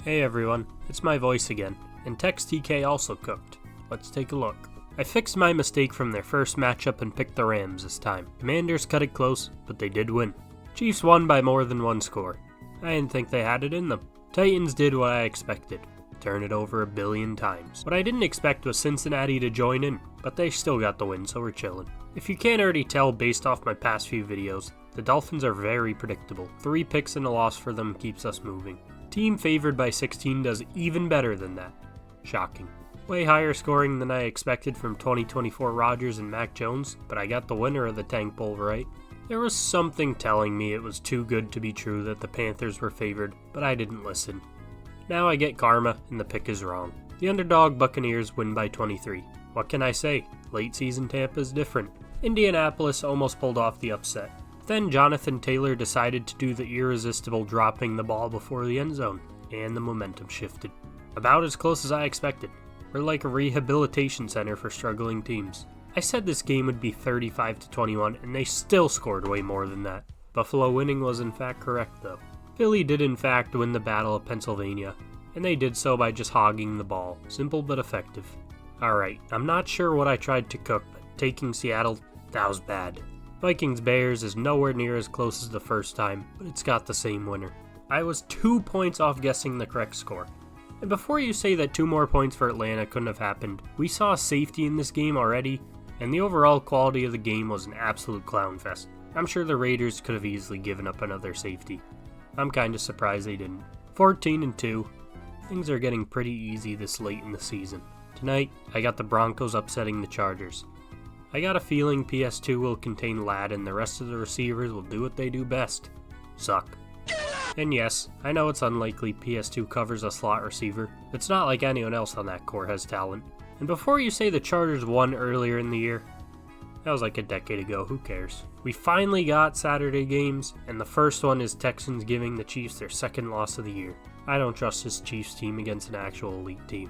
Hey everyone, it's my voice again, and TexTK also cooked. Let's take a look. I fixed my mistake from their first matchup and picked the Rams this time. Commanders cut it close, but they did win. Chiefs won by more than one score. I didn't think they had it in them. Titans did what I expected. Turn it over 1 billion times. What I didn't expect was Cincinnati to join in, but they still got the win, so we're chillin'. If you can't already tell based off my past few videos, the Dolphins are very predictable. 3 picks and a loss for them keeps us moving. Team favored by 16 does even better than that. Shocking. Way higher scoring than I expected from 2024 Rodgers and Mac Jones, but I got the winner of the Tank Bowl right. There was something telling me it was too good to be true that the Panthers were favored, but I didn't listen. Now I get karma, and the pick is wrong. The underdog Buccaneers win by 23. What can I say? Late season Tampa is different. Indianapolis almost pulled off the upset. Then Jonathan Taylor decided to do the irresistible dropping the ball before the end zone, and the momentum shifted. About as close as I expected. We're like a rehabilitation center for struggling teams. I said this game would be 35-21, and they still scored way more than that. Buffalo winning was in fact correct though. Philly did in fact win the Battle of Pennsylvania, and they did so by just hogging the ball. Simple but effective. Alright, I'm not sure what I tried to cook, but taking Seattle, that was bad. Vikings-Bears is nowhere near as close as the first time, but it's got the same winner. I was 2 points off guessing the correct score. And before you say that 2 more points for Atlanta couldn't have happened, we saw a safety in this game already, and the overall quality of the game was an absolute clown fest. I'm sure the Raiders could have easily given up another safety. I'm kinda surprised they didn't. 14-2. Things are getting pretty easy this late in the season. Tonight, I got the Broncos upsetting the Chargers. I got a feeling PS2 will contain Ladd and the rest of the receivers will do what they do best. Suck. And yes, I know it's unlikely PS2 covers a slot receiver. It's not like anyone else on that core has talent. And before you say the Chargers won earlier in the year, that was like a decade ago, who cares? We finally got Saturday games, and the first one is Texans giving the Chiefs their second loss of the year. I don't trust this Chiefs team against an actual elite team.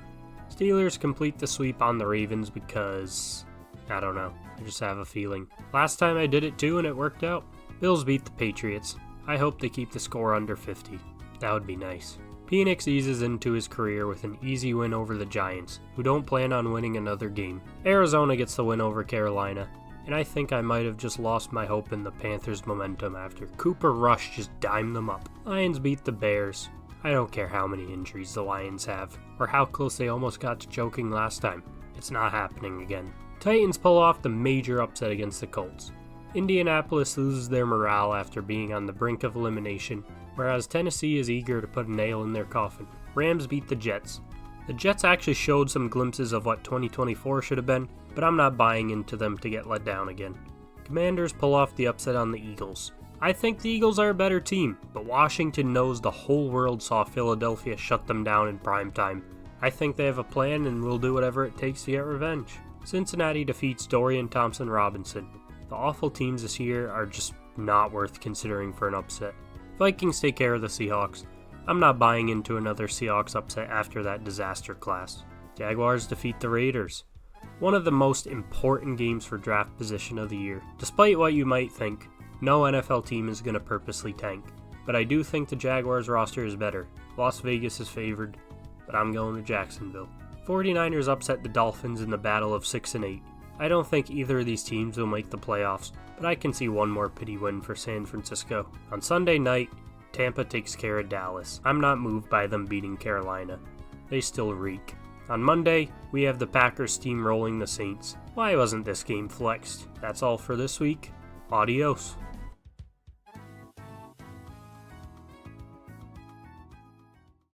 Steelers complete the sweep on the Ravens because, I don't know, I just have a feeling. Last time I did it too and it worked out. Bills beat the Patriots. I hope they keep the score under 50. That would be nice. Penix eases into his career with an easy win over the Giants, who don't plan on winning another game. Arizona gets the win over Carolina, and I think I might have just lost my hope in the Panthers' momentum after Cooper Rush just dimed them up. Lions beat the Bears. I don't care how many injuries the Lions have, or how close they almost got to choking last time. It's not happening again. Titans pull off the major upset against the Colts. Indianapolis loses their morale after being on the brink of elimination, whereas Tennessee is eager to put a nail in their coffin. Rams beat the Jets. The Jets actually showed some glimpses of what 2024 should have been, but I'm not buying into them to get let down again. Commanders pull off the upset on the Eagles. I think the Eagles are a better team, but Washington knows the whole world saw Philadelphia shut them down in prime time. I think they have a plan and will do whatever it takes to get revenge. Cincinnati defeats Dorian Thompson-Robinson. The awful teams this year are just not worth considering for an upset. Vikings take care of the Seahawks. I'm not buying into another Seahawks upset after that disaster class. Jaguars defeat the Raiders. One of the most important games for draft position of the year. Despite what you might think, no NFL team is going to purposely tank. But I do think the Jaguars roster is better. Las Vegas is favored, but I'm going to Jacksonville. 49ers upset the Dolphins in the battle of 6 and 8. I don't think either of these teams will make the playoffs, but I can see one more pity win for San Francisco. On Sunday night, Tampa takes care of Dallas. I'm not moved by them beating Carolina. They still reek. On Monday, we have the Packers steamrolling the Saints. Why wasn't this game flexed? That's all for this week. Adios.